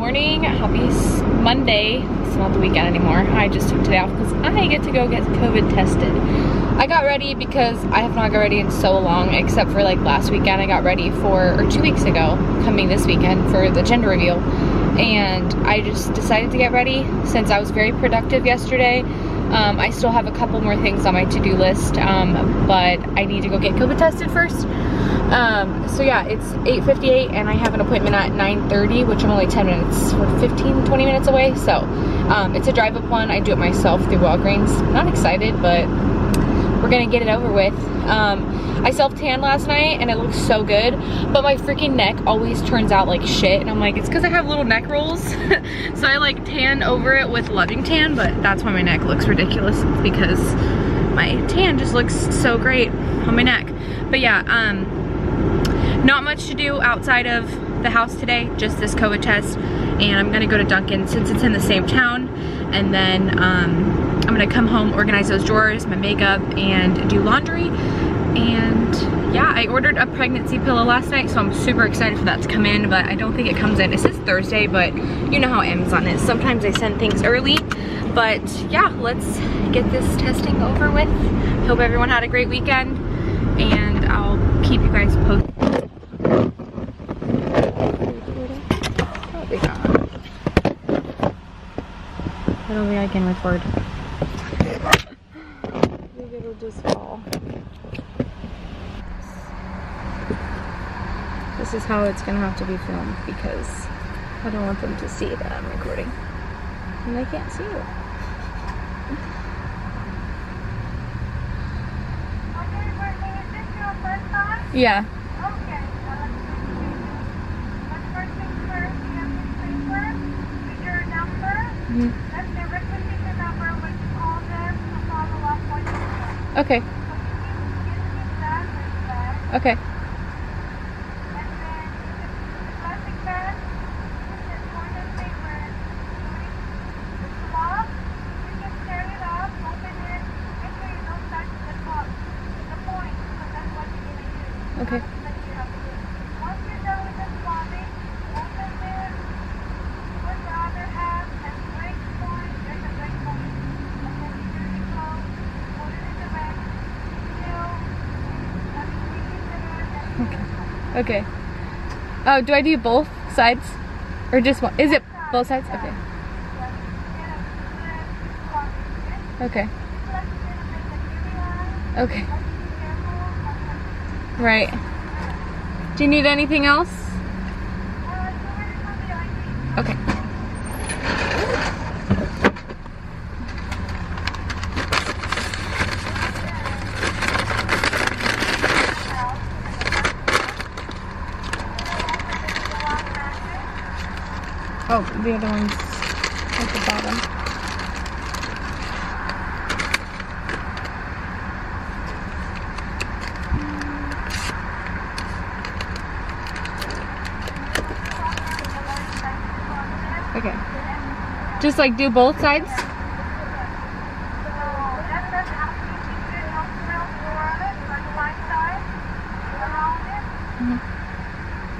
morning. Happy Monday. It's not the weekend anymore. I just took today off because I get to go get COVID tested. I got ready because I have not got ready in so long, except for like last weekend I got ready or 2 weeks ago, coming this weekend for the gender reveal. And I just decided to get ready since I was very productive yesterday. I still have a couple more things on my to-do list, but I need to go get COVID tested first. So yeah, it's 8:58 and I have an appointment at 9:30, which I'm only 10 minutes or 15, 20 minutes away. So it's a drive-up one. I do it myself through Walgreens. Not excited, but we're gonna get it over with. I self-tanned last night and it looks so good, but my freaking neck always turns out like shit. And I'm like, it's because I have little neck rolls. So I like tan over it with Loving Tan, but that's why my neck looks ridiculous. It's because my tan just looks so great on my neck. But yeah, not much to do outside of the house today, just this COVID test. And I'm gonna go to Dunkin' since it's in the same town. And then I'm gonna come home, organize those drawers, my makeup, and do laundry. And yeah, I ordered a pregnancy pillow last night, so I'm super excited for that to come in, but I don't think it comes in. It says Thursday, but you know how Amazon is. Sometimes they send things early. But yeah, let's get this testing over with. Hope everyone had a great weekend, and I'll keep you guys posted. I don't think I can record. I think it'll just fall. This is how it's gonna have to be filmed because I don't want them to see that I'm recording. And they can't see you. Yeah. Okay, let's first things first, you have this paper with your number. That's the requisition number when you call them to follow up what you do. Okay. So you give that with that. Okay. And then the plastic bag with the toilet paper. It's locked. You can tear it off, open it, make sure you don't touch the top, the point, so that's what you're going to use. Okay. Once you're done with the swabbing, open it, put the other half, and break point, there's a break point. And then you turn it close, put it in the bag, seal, let it keep it there, and Okay. Oh, do I do both sides? Or just one? Is it both sides? Okay. Okay. Okay. Right. Do you need anything else? Okay. Oh, the other one's at the bottom. Okay. Just like do both sides?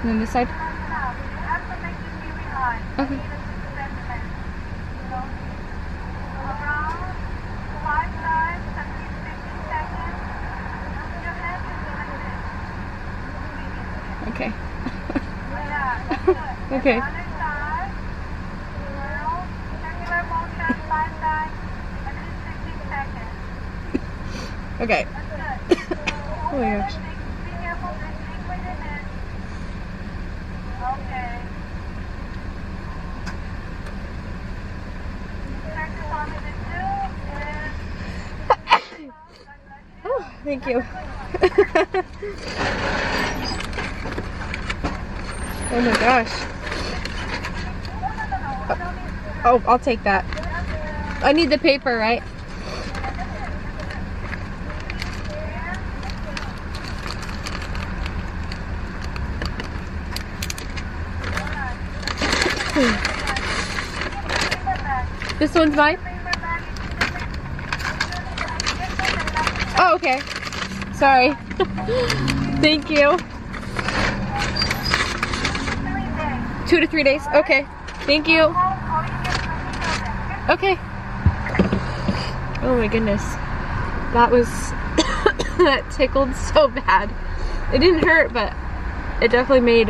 And then this side? Okay. Okay. Okay. Okay. Oh my gosh. Okay. Oh, thank you. Oh my gosh. Oh, I'll take that. I need the paper, right? This one's mine? Oh, okay. Sorry. Thank you. 2 to 3 days. Okay. Thank you. Okay. Oh my goodness. That was, that tickled so bad. It didn't hurt, but it definitely made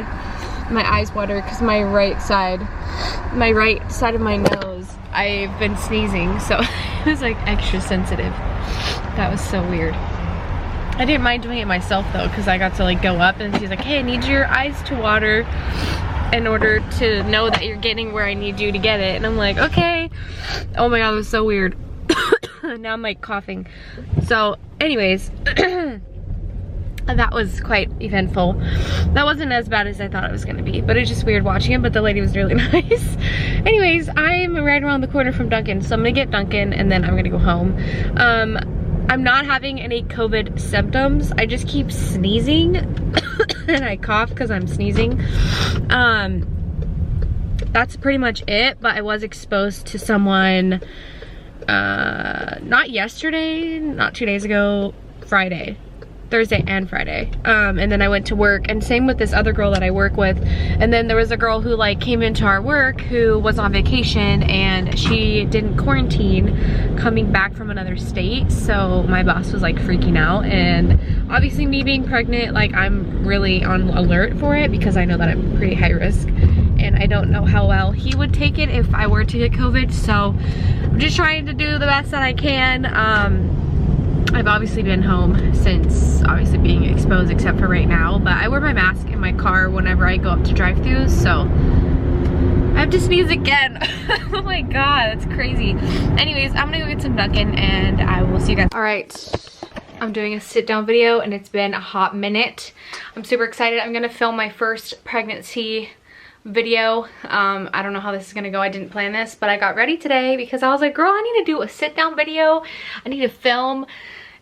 my eyes water because my right side of my nose, I've been sneezing, so it was like extra sensitive. That was so weird. I didn't mind doing it myself though, because I got to like go up and she's like, hey, I need your eyes to water in order to know that you're getting where I need you to get it. And I'm like, okay. Oh my god, it was so weird. Now I'm like coughing. So anyways, that was quite eventful. That wasn't as bad as I thought it was gonna be, but it's just weird watching it, but the lady was really nice. Anyways, I'm right around the corner from Dunkin', so I'm gonna get Dunkin' and then I'm gonna go home. I'm not having any COVID symptoms. I just keep sneezing and I cough because I'm sneezing. That's pretty much it, but I was exposed to someone, not yesterday, not 2 days ago, Friday. Thursday and Friday, and then I went to work, and same with this other girl that I work with. And then there was a girl who like came into our work who was on vacation, and she didn't quarantine coming back from another state, so my boss was like freaking out. And obviously me being pregnant, like I'm really on alert for it because I know that I'm pretty high risk, and I don't know how well he would take it if I were to get COVID. So I'm just trying to do the best that I can. I've obviously been home since obviously being exposed, except for right now, but I wear my mask in my car whenever I go up to drive-thrus, so I have to sneeze again. Oh my god, that's crazy. Anyways, I'm gonna go get some Dunkin' and I will see you guys. All right, I'm doing a sit-down video and it's been a hot minute. I'm super excited. I'm gonna film my first pregnancy video. I don't know how this is gonna go. I didn't plan this, but I got ready today because I was like, girl, I need to do a sit-down video. I need to film.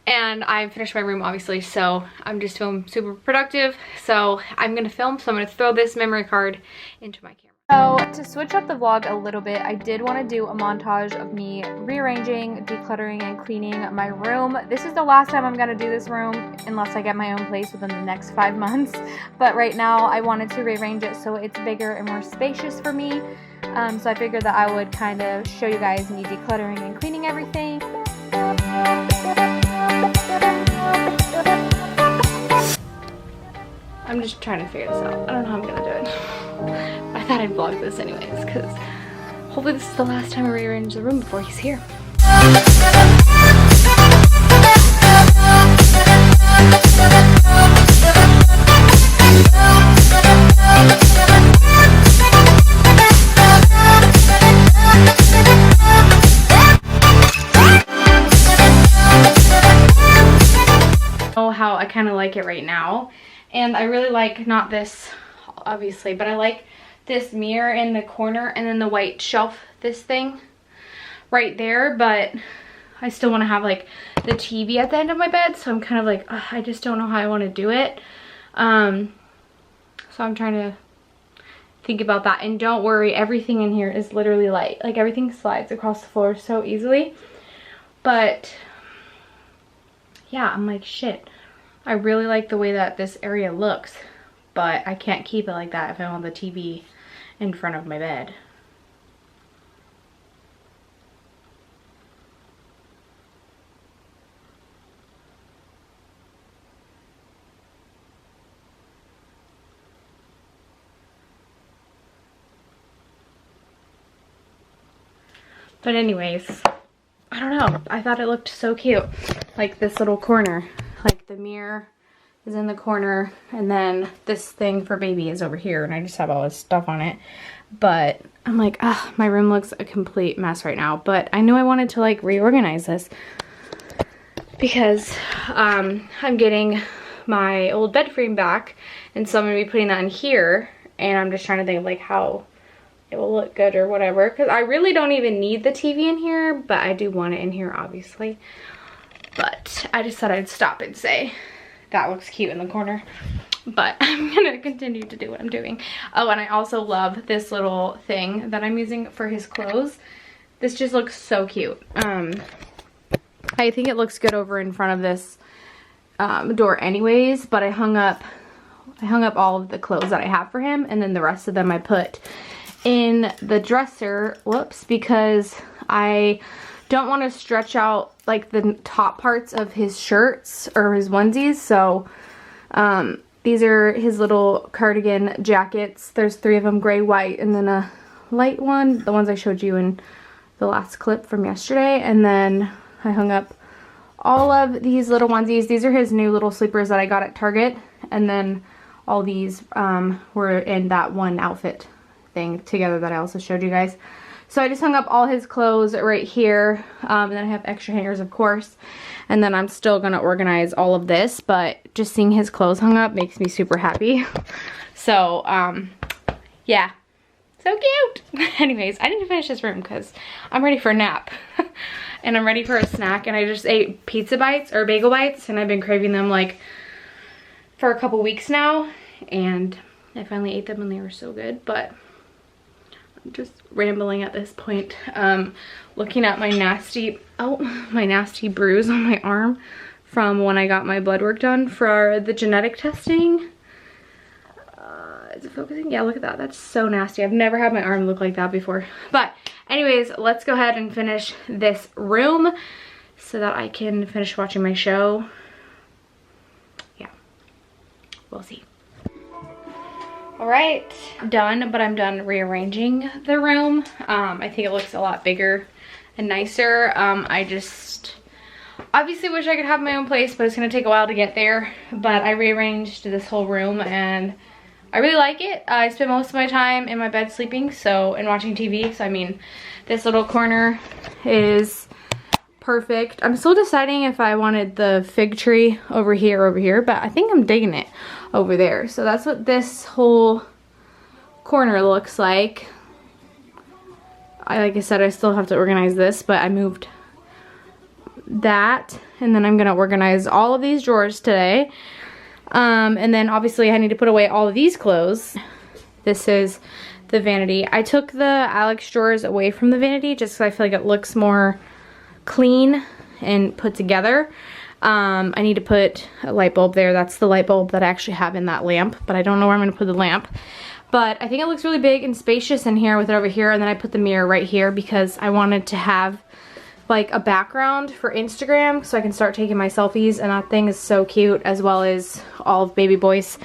And I finished my room obviously, so I'm just feeling super productive. So I'm gonna film, so I'm gonna throw this memory card into my camera. So to switch up the vlog a little bit, I did want to do a montage of me rearranging, decluttering, and cleaning my room. This is the last time I'm gonna do this room unless I get my own place within the next 5 months. But right now I wanted to rearrange it so it's bigger and more spacious for me. So I figured that I would kind of show you guys me decluttering and cleaning everything. I'm just trying to figure this out. I don't know how I'm gonna do it. I thought I'd vlog this anyways, because hopefully this is the last time I rearrange the room before he's here. How I kind of like it right now, and I really like, not this obviously, but I like this mirror in the corner and then the white shelf, this thing right there, but I still want to have like the TV at the end of my bed, so I'm kind of like, I just don't know how I want to do it. So I'm trying to think about that. And don't worry, everything in here is literally light, like everything slides across the floor so easily. But yeah, I'm like, shit, I really like the way that this area looks, but I can't keep it like that if I want the TV in front of my bed. But anyways, I don't know, I thought it looked so cute. Like this little corner, like the mirror is in the corner, and then this thing for baby is over here, and I just have all this stuff on it. But I'm like, my room looks a complete mess right now. But I knew I wanted to like reorganize this because I'm getting my old bed frame back, and so I'm gonna be putting that in here, and I'm just trying to think of like how it will look good or whatever, because I really don't even need the TV in here, but I do want it in here obviously. But I just thought I'd stop and say that looks cute in the corner, but I'm gonna continue to do what I'm doing. Oh, and I also love this little thing that I'm using for his clothes. This just looks so cute. I think it looks good over in front of this door anyways, but I hung up all of the clothes that I have for him, and then the rest of them I put in the dresser, whoops, because I don't want to stretch out like the top parts of his shirts or his onesies. So these are his little cardigan jackets. There's 3 of them, gray, white, and then a light one, the ones I showed you in the last clip from yesterday. And then I hung up all of these little onesies. These are his new little sleepers that I got at Target. And then all these were in that one outfit thing together that I also showed you guys. So I just hung up all his clothes right here. And then I have extra hangers, of course. And then I'm still gonna organize all of this, but just seeing his clothes hung up makes me super happy. So yeah, so cute. Anyways, I need to finish this room because I'm ready for a nap. And I'm ready for a snack. And I just ate pizza bites or bagel bites, and I've been craving them like for a couple weeks now. And I finally ate them and they were so good, but I'm just rambling at this point. Looking at my nasty bruise on my arm from when I got my blood work done for the genetic testing. Is it focusing? Yeah, look at that. That's so nasty. I've never had my arm look like that before. But anyways, let's go ahead and finish this room so that I can finish watching my show. Yeah, we'll see. All right, done, but I'm done rearranging the room. I think it looks a lot bigger and nicer. I just obviously wish I could have my own place, but it's gonna take a while to get there. But I rearranged this whole room and I really like it. I spend most of my time in my bed sleeping, and watching TV. So I mean, this little corner is perfect. I'm still deciding if I wanted the fig tree over here, but I think I'm digging it over there. So that's what this whole corner looks like. Like I said, I still have to organize this, but I moved that, and then I'm gonna organize all of these drawers today. And then obviously I need to put away all of these clothes. This is the vanity. I took the Alex drawers away from the vanity just because I feel like it looks more clean and put together. I need to put a light bulb there. That's the light bulb that I actually have in that lamp, but I don't know where I'm gonna put the lamp. But I think it looks really big and spacious in here with it over here, and then I put the mirror right here because I wanted to have like a background for Instagram so I can start taking my selfies, and that thing is so cute, as well as all of baby boy's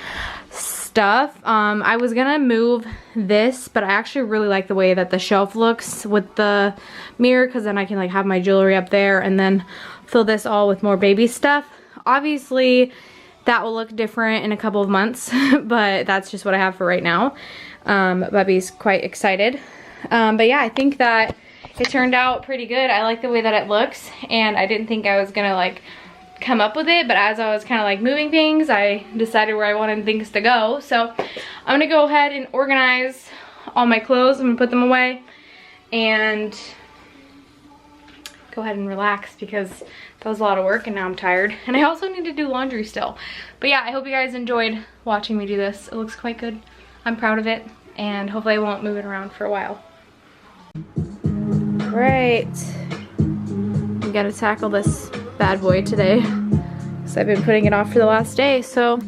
stuff. I was gonna move this, but I actually really like the way that the shelf looks with the mirror, because then I can like have my jewelry up there and then fill this all with more baby stuff. Obviously that will look different in a couple of months, but that's just what I have for right now. Bubby's quite excited. But yeah, I think that it turned out pretty good. I like the way that it looks, and I didn't think I was gonna like come up with it, but as I was kind of like moving things, I decided where I wanted things to go. So I'm gonna go ahead and organize all my clothes. I'm gonna put them away and go ahead and relax because that was a lot of work and now I'm tired. And I also need to do laundry still. But yeah, I hope you guys enjoyed watching me do this. It looks quite good. I'm proud of it, and hopefully I won't move it around for a while. Right, we gotta tackle this bad boy today because I've been putting it off for the last day. So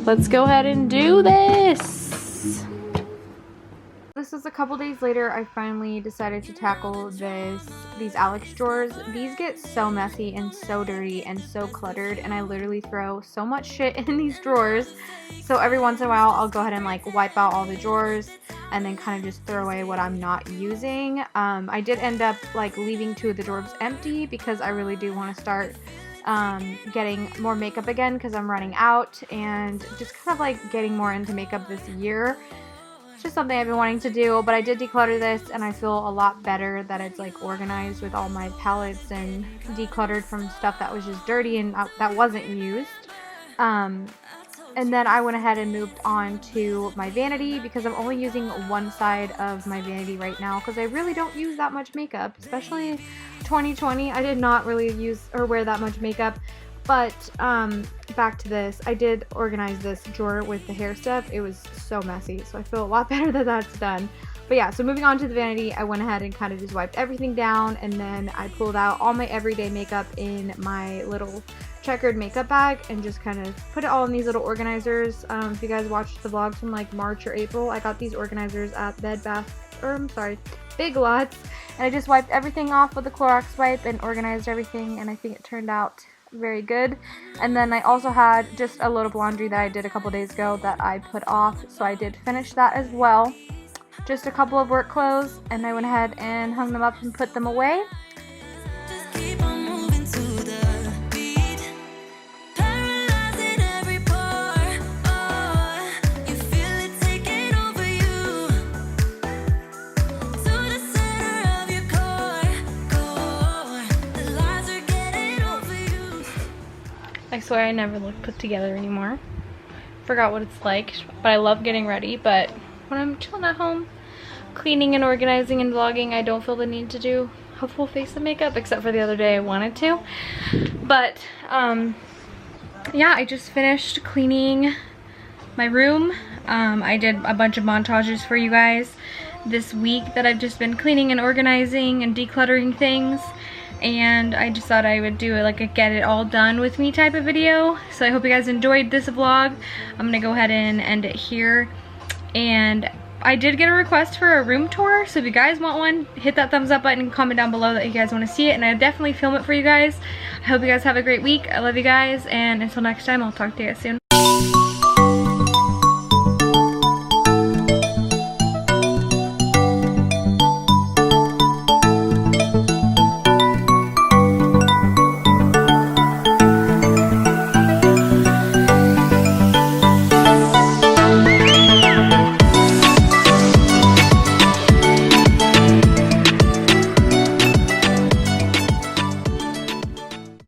let's go ahead and do this. This is a couple days later. I finally decided to tackle these Alex drawers. These get so messy and so dirty and so cluttered, and I literally throw so much shit in these drawers. So every once in a while I'll go ahead and like wipe out all the drawers and then kind of just throw away what I'm not using. I did end up like leaving 2 of the drawers empty because I really do want to start getting more makeup again because I'm running out, and just kind of like getting more into makeup this year. It's just something I've been wanting to do, but I did declutter this and I feel a lot better that it's like organized with all my palettes and decluttered from stuff that was just dirty and that wasn't used. And then I went ahead and moved on to my vanity because I'm only using one side of my vanity right now because I really don't use that much makeup, especially 2020. I did not really use or wear that much makeup. But back to this, I did organize this drawer with the hair stuff. It was so messy, so I feel a lot better that that's done. But yeah, so moving on to the vanity, I went ahead and kind of just wiped everything down, and then I pulled out all my everyday makeup in my little checkered makeup bag and just kind of put it all in these little organizers. If you guys watched the vlogs from like March or April, I got these organizers at Big Lots, and I just wiped everything off with a Clorox wipe and organized everything, and I think it turned out very good. And then I also had just a load of laundry that I did a couple days ago that I put off, so I did finish that as well. Just a couple of work clothes, and I went ahead and hung them up and put them away. I swear I never look put together anymore. Forgot what it's like, but I love getting ready. But when I'm chilling at home, cleaning and organizing and vlogging, I don't feel the need to do a full face of makeup, except for the other day I wanted to. But yeah, I just finished cleaning my room. I did a bunch of montages for you guys this week that I've just been cleaning and organizing and decluttering things. And I just thought I would do like a get it all done with me type of video. So I hope you guys enjoyed this vlog. I'm gonna go ahead and end it here. And I did get a request for a room tour, so if you guys want one, hit that thumbs up button and comment down below that you guys want to see it, and I'll definitely film it for you guys. I hope you guys have a great week. I love you guys, and until next time, I'll talk to you guys soon.